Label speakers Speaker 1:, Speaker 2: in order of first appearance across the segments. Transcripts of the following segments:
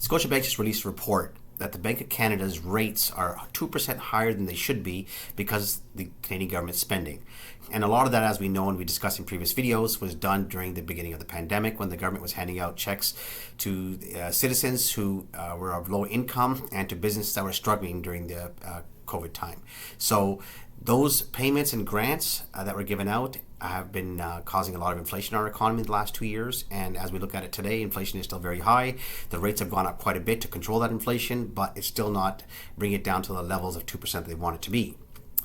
Speaker 1: Scotiabank just released a report that the Bank of Canada's rates are 2% higher than they should be because the Canadian government's spending. And a lot of that, as we know and we discussed in previous videos, was done during the beginning of the pandemic when the government was handing out checks to citizens who were of low income and to businesses that were struggling during the COVID time. So those payments and grants that were given out have been causing a lot of inflation in our economy in the last 2 years. And as we look at it today, inflation is still very high. The rates have gone up quite a bit to control that inflation, but it's still not bringing it down to the levels of 2% that they want it to be.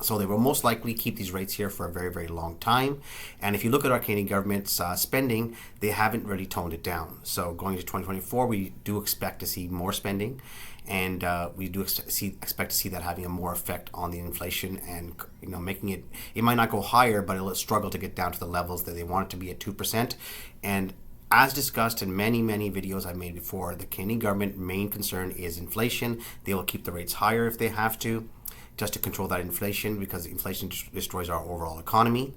Speaker 1: So they will most likely keep these rates here for a very, very long time. And if you look at our Canadian government's spending, they haven't really toned it down. So going into 2024, we do expect to see more spending. And we do expect to see that having a more effect on the inflation and making it might not go higher, but it'll struggle to get down to the levels that they want it to be at 2%. And as discussed in many, many videos I've made before, the Canadian government main concern is inflation. They will keep the rates higher if they have to, just to control that inflation, because inflation destroys our overall economy.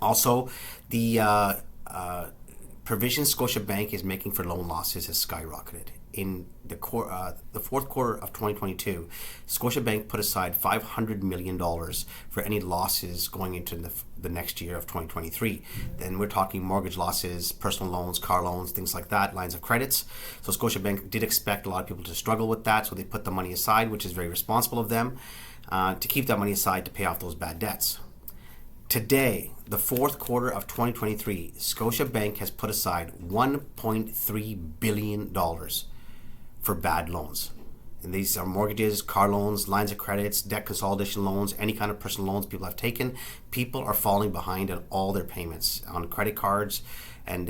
Speaker 1: Also, the provision Scotiabank is making for loan losses has skyrocketed. In the fourth quarter of 2022, Scotiabank put aside $500 million for any losses going into the next year of 2023. Then we're talking mortgage losses, personal loans, car loans, things like that, lines of credits. So Scotiabank did expect a lot of people to struggle with that, so they put the money aside, which is very responsible of them, to keep that money aside to pay off those bad debts. Today, the fourth quarter of 2023, Scotiabank has put aside $1.3 billion for bad loans. And these are mortgages, car loans, lines of credits, debt consolidation loans, any kind of personal loans people have taken. People are falling behind on all their payments, on credit cards and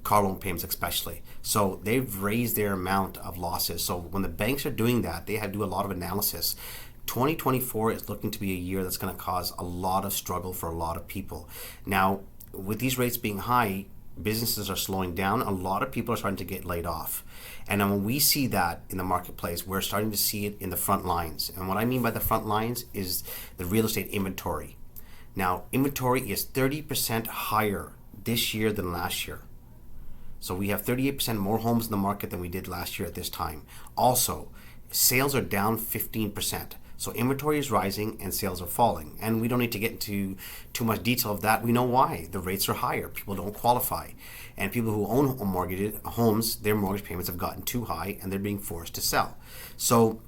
Speaker 1: car loan payments especially. So they've raised their amount of losses. So when the banks are doing that, they have to do a lot of analysis. 2024 is looking to be a year that's going to cause a lot of struggle for a lot of people. Now, with these rates being high, businesses are slowing down. A lot of people are starting to get laid off. And then when we see that in the marketplace, we're starting to see it in the front lines. And what I mean by the front lines is the real estate inventory. Now, inventory is 30% higher this year than last year. So we have 38% more homes in the market than we did last year at this time. Also, sales are down 15%. So inventory is rising and sales are falling. And we don't need to get into too much detail of that. We know why. The rates are higher. People don't qualify. And people who own homes, their mortgage payments have gotten too high and they're being forced to sell. So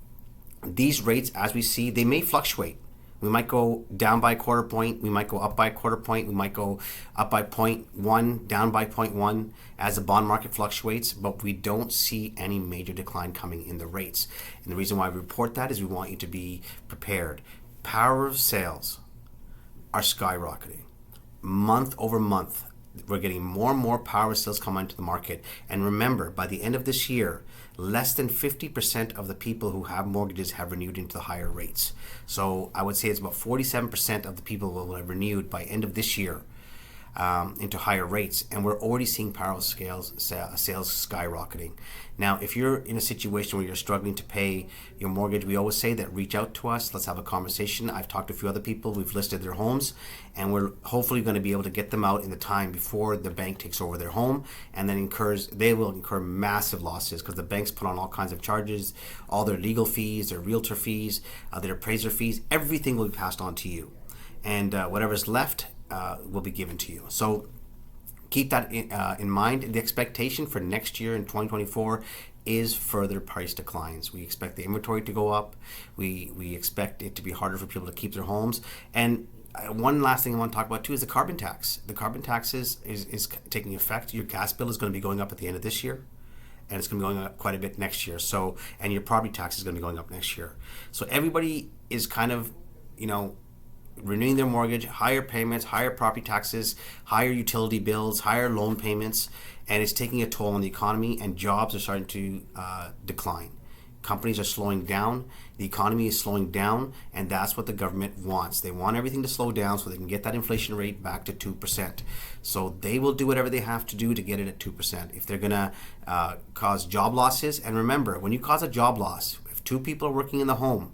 Speaker 1: these rates, as we see, they may fluctuate. We might go down by a quarter point. We might go up by a quarter point. We might go up by 0.1, down by 0.1 as the bond market fluctuates, but we don't see any major decline coming in the rates. And the reason why we report that is we want you to be prepared. Power of sales are skyrocketing. Month over month, we're getting more and more power of sales come into the market. And remember, by the end of this year, less than 50% of the people who have mortgages have renewed into the higher rates. So I would say it's about 47% of the people will have renewed by end of this year into higher rates. And we're already seeing power of sales skyrocketing. Now, if you're in a situation where you're struggling to pay your mortgage, we always say that reach out to us. Let's have a conversation. I've talked to a few other people. We've listed their homes, and we're hopefully going to be able to get them out in the time before the bank takes over their home, and then they will incur massive losses because the banks put on all kinds of charges, all their legal fees, their realtor fees, their appraiser fees. Everything will be passed on to you, and whatever's left will be given to you. So keep that in mind. The expectation for next year in 2024 is further price declines. We expect the inventory to go up. We expect it to be harder for people to keep their homes. And one last thing I want to talk about too is the carbon tax. The carbon tax is taking effect. Your gas bill is going to be going up at the end of this year, and it's going to be going up quite a bit next year. So, and your property tax is going to be going up next year. So everybody is kind of, renewing their mortgage, higher payments, higher property taxes, higher utility bills, higher loan payments, and it's taking a toll on the economy, and jobs are starting to decline. Companies are slowing down, the economy is slowing down, and that's what the government wants. They want everything to slow down so they can get that inflation rate back to 2%. So they will do whatever they have to do to get it at 2%. If they're going to cause job losses, and remember, when you cause a job loss, if two people are working in the home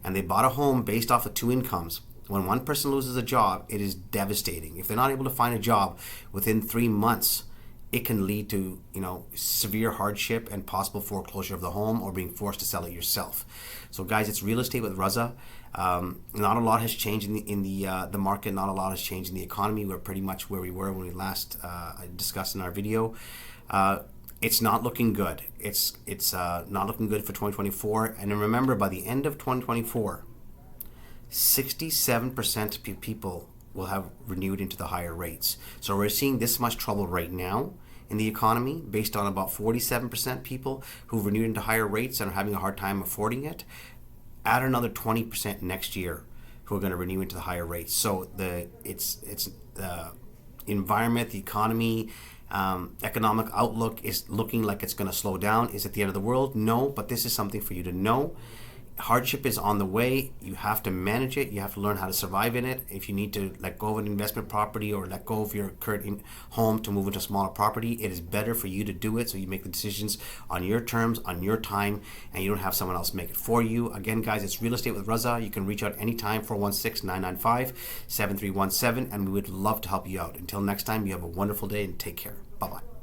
Speaker 1: and they bought a home based off of two incomes, when one person loses a job, it is devastating. If they're not able to find a job within 3 months, it can lead to, severe hardship and possible foreclosure of the home or being forced to sell it yourself. So guys, it's real estate with Raza. Not a lot has changed in the market. Not a lot has changed in the economy. We're pretty much where we were when we last discussed in our video. It's not looking good. It's not looking good for 2024. And then remember, by the end of 2024, 67% of people will have renewed into the higher rates. So we're seeing this much trouble right now in the economy based on about 47% people who've renewed into higher rates and are having a hard time affording it. Add another 20% next year who are going to renew into the higher rates. So the environment, the economy, economic outlook is looking like it's going to slow down. Is it the end of the world? No, but this is something for you to know. Hardship is on the way. You have to manage it. You have to learn how to survive in it. If you need to let go of an investment property or let go of your current home to move into a smaller property, it is better for you to do it so you make the decisions on your terms, on your time, and you don't have someone else make it for you. Again, guys, it's Real Estate with Raza. You can reach out anytime, 416-995-7317, and we would love to help you out. Until next time, you have a wonderful day and take care. Bye-bye.